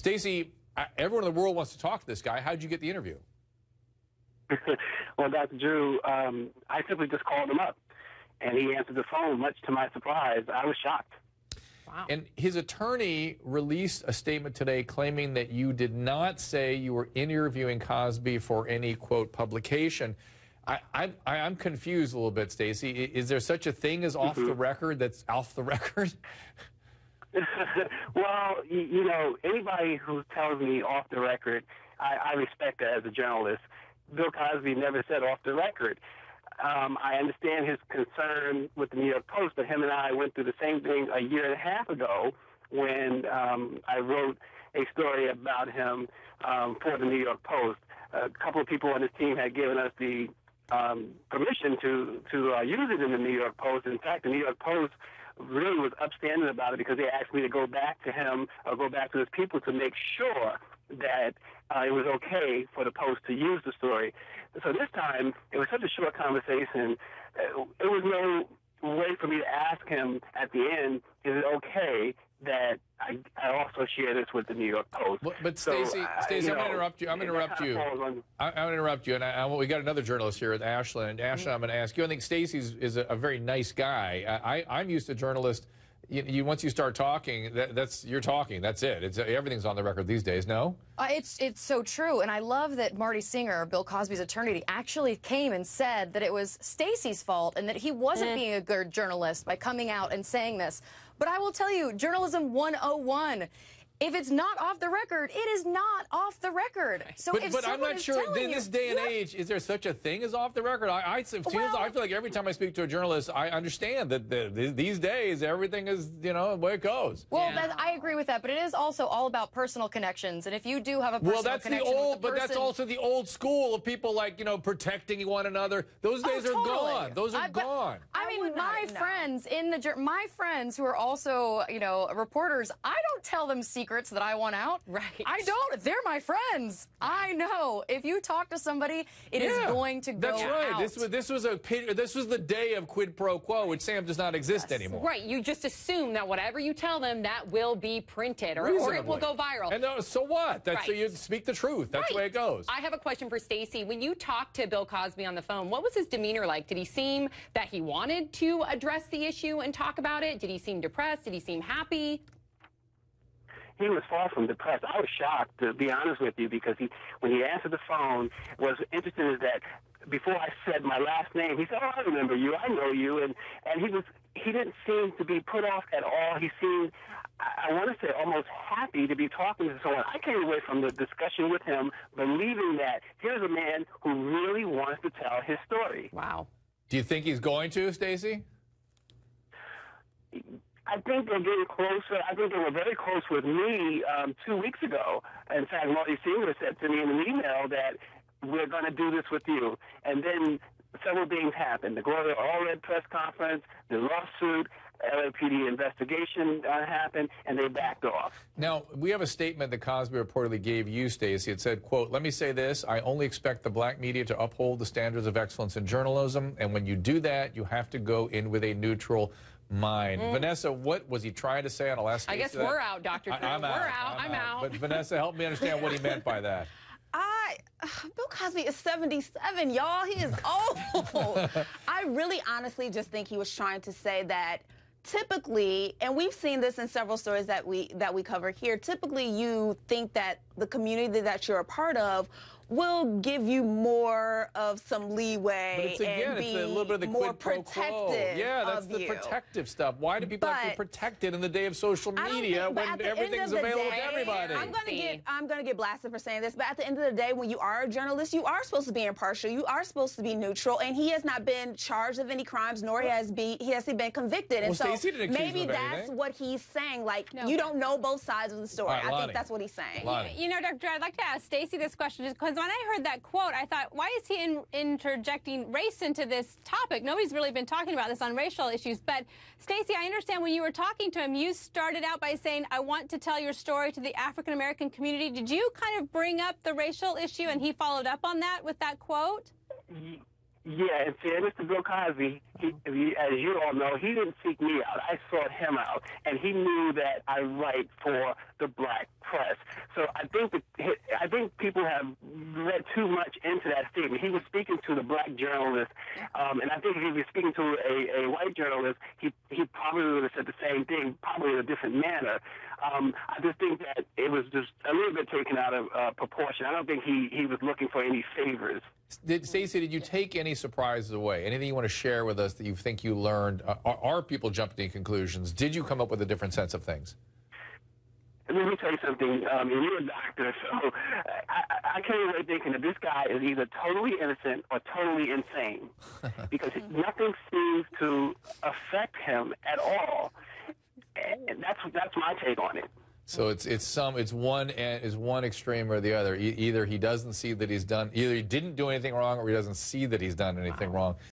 Stacy, everyone in the world wants to talk to this guy. How'd you get the interview? Well, Dr. Drew, I simply just called him up, and he answered the phone. Much to my surprise, I was shocked. Wow. And his attorney released a statement today claiming that you did not say you were interviewing Cosby for any, quote, publication. I'm confused a little bit, Stacy. Is there such a thing as off the record that's off the record? Well, you know, anybody who tells me off the record, I respect that as a journalist. Bill Cosby never said off the record. I understand his concern with the New York Post, but him and I went through the same thing a year and a half ago when I wrote a story about him for the New York Post. A couple of people on his team had given us the permission to use it in the New York Post. In fact, the New York Post really was upstanding about it because they asked me to go back to him or go back to his people to make sure that it was okay for the Post to use the story. So this time, it was such a short conversation, it was no way for me to ask him at the end, is it okay that I also share this with the New York Post? But Stacy, I'm going to interrupt you. I'm going to interrupt you. And we got another journalist here at Ashland. And Ashland, I'm going to ask you. I think Stacy is a very nice guy. I'm used to journalists. Once you start talking, you're talking. That's it. Everything's on the record these days. No. It's so true, and I love that Marty Singer, Bill Cosby's attorney, actually came and said that it was Stacy's fault and that he wasn't being a good journalist by coming out and saying this. But I will tell you, journalism 101. If it's not off the record, it is not off the record. So but I'm not sure in this day and age, is there such a thing as off the record? I feel like every time I speak to a journalist, I understand that these days everything is, the way it goes. Well, I agree with that, but it is also all about personal connections. And if you do have a personal connection with the person, but that's also the old school of people like, protecting one another. Those days are gone. Those are gone. I mean, my friends who are also, reporters, I don't tell them secrets that I want out. Right. I don't. They're my friends. I know. If you talk to somebody, it is going to go out. That's right. This was the day of quid pro quo, which Sam does not exist anymore. Right. You just assume that whatever you tell them, that will be printed or it will go viral. And so what? So you speak the truth. That's the way it goes. I have a question for Stacy. When you talked to Bill Cosby on the phone, what was his demeanor like? Did he seem that he wanted to address the issue and talk about it? Did he seem depressed? Did he seem happy? He was far from depressed. I was shocked, to be honest with you, because when he answered the phone, what's interesting is that before I said my last name, he said, "Oh, I remember you. I know you." And he didn't seem to be put off at all. He seemed, I want to say, almost happy to be talking to someone. I came away from the discussion with him believing that here's a man who really wants to tell his story. Wow. Do you think he's going to, Stacy? I think they're getting closer. I think they were very close with me 2 weeks ago. In fact, Marty Singer said to me in an email that we're going to do this with you. And then several things happened. The Gloria Allred press conference, the lawsuit, LAPD investigation happened, and they backed off. Now, we have a statement that Cosby reportedly gave you, Stacy. It said, quote, "Let me say this. I only expect the black media to uphold the standards of excellence in journalism. And when you do that, you have to go in with a neutral mind." Vanessa, what was he trying to say on a last I guess we're out, Dr. Drew. I'm out. But Vanessa, help me understand what he meant by that. Bill Cosby is 77, y'all. He is old. I really honestly just think he was trying to say that typically, and we've seen this in several stories that we cover here, typically you think that the community that you're a part of will give you more of some leeway and be it's a little bit of the more quid pro quo. protective. Yeah, that's the protective stuff. Why do people have to be protected in the day of social media when everything's available to everybody? I'm gonna get blasted for saying this, but at the end of the day, when you are a journalist, you are supposed to be impartial. You are supposed to be neutral, and he has not been charged of any crimes, nor has he been convicted. And so maybe that's what he's saying. Like, you don't know both sides of the story. Right, I think that's what he's saying. You know, Dr. Drew, I'd like to ask Stacy this question, just because when I heard that quote, I thought, why is he interjecting race into this topic? Nobody's really been talking about this on racial issues. But, Stacy, I understand when you were talking to him, you started out by saying, "I want to tell your story to the African-American community." Did you kind of bring up the racial issue, and he followed up on that with that quote? Yeah, in fairness to Bill Cosby, as you all know, he didn't seek me out. I sought him out, and he knew that I write for the black press. So I think people have read too much into that statement. He was speaking to the black journalist, and I think if he was speaking to a white journalist, he probably would have said the same thing, probably in a different manner. I just think that it was just a little bit taken out of proportion. I don't think he was looking for any favors. Stacy, did you take any surprises away? Anything you want to share with us that you think you learned? Are people jumping to conclusions? Did you come up with a different sense of things? Let me tell you something. You're a doctor, so I came away thinking that this guy is either totally innocent or totally insane, because nothing seems to affect him at all. And that's my take on it. So it's one extreme or the other. Either he doesn't see that he's done, either he didn't do anything wrong, or he doesn't see that he's done anything wrong.